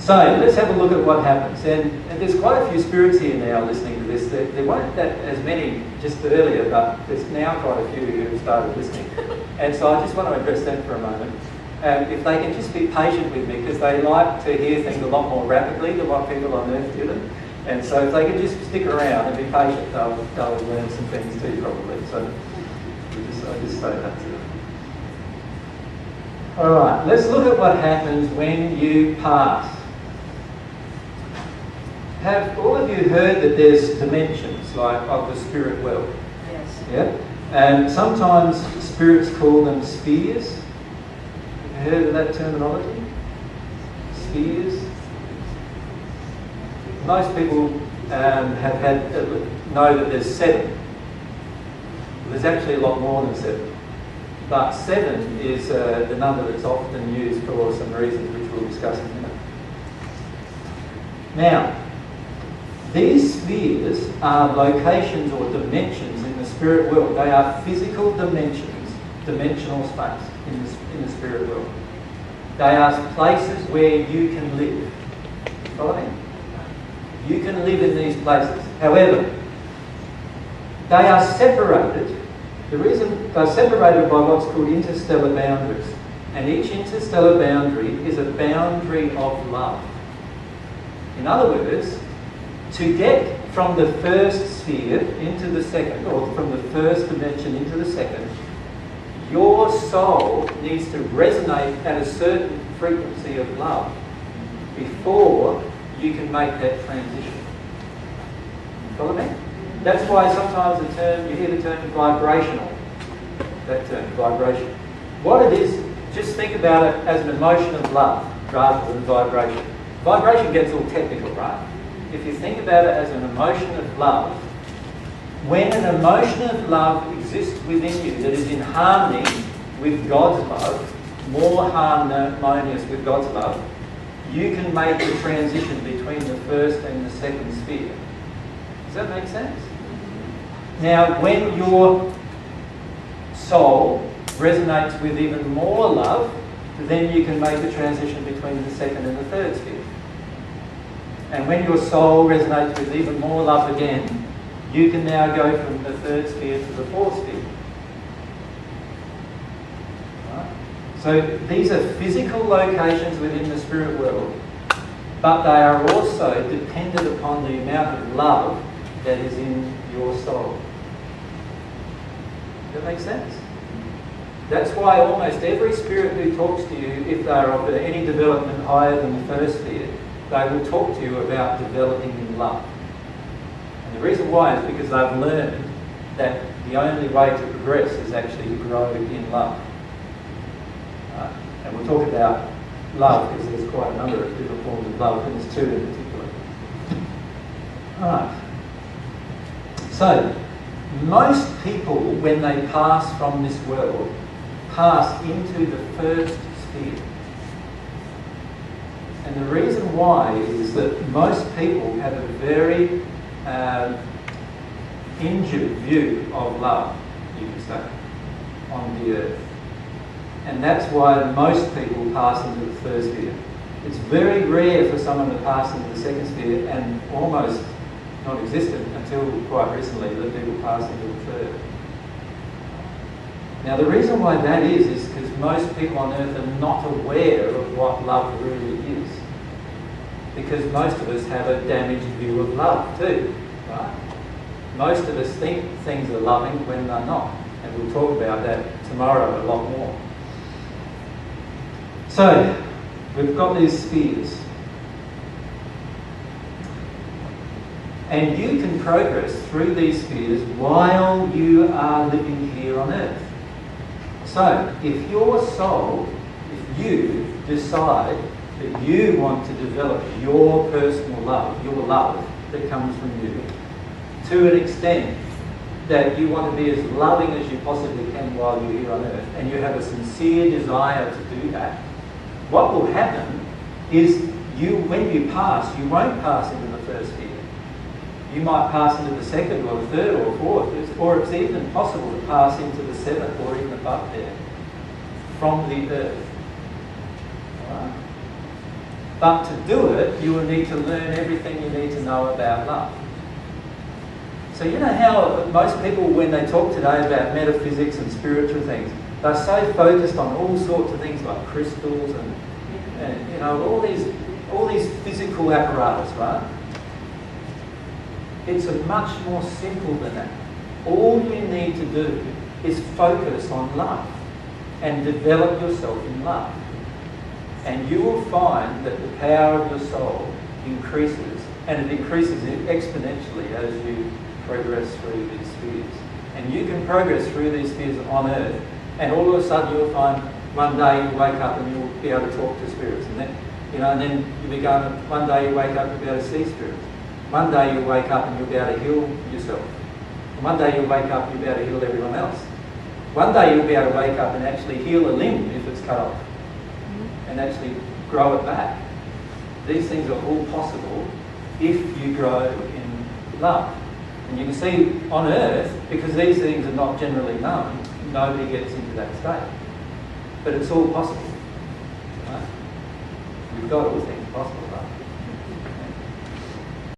So let's have a look at what happens. And there's quite a few spirits here now listening to this. There weren't that as many just earlier, but there's now quite a few who have started listening. And so I just want to address them for a moment. If they can just be patient with me, because they like to hear things a lot more rapidly than what people on Earth do them. And so if they can just stick around and be patient, they'll learn some things too, probably. So I just say that to them. All right, let's look at what happens when you pass. Have all of you heard that there's dimensions, like of the spirit world? Yes. Yeah? And sometimes spirits call them spheres. Have you heard of that terminology? Spheres? Most people know that there's 7. There's actually a lot more than 7. But 7 is the number that's often used for some reasons which we'll discuss in a minute. Now, these spheres are locations or dimensions in the spirit world. They are physical dimensions, dimensional space in the spirit world. They are places where you can live. Follow me? You can live in these places. However, they are separated. The reason they're separated by what's called interstellar boundaries. And each interstellar boundary is a boundary of love. In other words, to get from the first sphere into the second, or from the first dimension into the second, your soul needs to resonate at a certain frequency of love before you can make that transition. Follow me? That's why sometimes you hear the term vibrational. That term, vibration. What it is, just think about it as an emotion of love rather than vibration. Vibration gets all technical, right? If you think about it as an emotion of love, when an emotion of love exists within you that is in harmony with God's love, more harmonious with God's love, you can make the transition between the first and the second sphere. Does that make sense? Now, when your soul resonates with even more love, then you can make the transition between the second and the third sphere. And when your soul resonates with even more love again, you can now go from the third sphere to the fourth sphere. Right? So these are physical locations within the spirit world, but they are also dependent upon the amount of love that is in your soul. Does that make sense? That's why almost every spirit who talks to you, if they are of any development higher than the first sphere, they will talk to you about developing in love. And the reason why is because they've learned that the only way to progress is actually to grow in love. And we'll talk about love because there's quite a number of different forms of love, and there's 2 in particular. Alright. So, most people, when they pass from this world, pass into the first sphere. And the reason why is that most people have a very injured view of love, you could say, on the earth. And that's why most people pass into the third sphere. It's very rare for someone to pass into the second sphere, and almost non-existent until quite recently that people pass into the third. Now the reason why that is because most people on earth are not aware of what love really is. Because most of us have a damaged view of love too, right? Most of us think things are loving when they're not. And we'll talk about that tomorrow a lot more. So, we've got these spheres. And you can progress through these spheres while you are living here on earth. So, if your soul, if you decide that you want to develop your personal love, your love that comes from you, to an extent that you want to be as loving as you possibly can while you're here on earth, and you have a sincere desire to do that, what will happen is when you pass, you won't pass into the first sphere. You might pass into the second or the third or fourth, or it's even possible to pass into the seventh or even above there from the earth. Right? But to do it, you will need to learn everything you need to know about love. So you know how most people, when they talk today about metaphysics and spiritual things, they're so focused on all sorts of things like crystals and you know, all these physical apparatus, right? It's a much more simple than that. All you need to do is focus on love and develop yourself in love. And you will find that the power of your soul increases, and it increases exponentially as you progress through these spheres. And you can progress through these spheres on Earth, and all of a sudden you'll find one day you wake up and you'll be able to talk to spirits, and then and then you become, one day you wake up and you'll be able to see spirits. One day you'll wake up and you'll be able to heal yourself. And one day you'll wake up and you'll be able to heal everyone else. One day you'll be able to wake up and actually heal a limb if it's cut off, and actually grow it back. These things are all possible if you grow in love. And you can see on Earth, because these things are not generally known, nobody gets into that state. But it's all possible. Right? We've got all things possible. Right?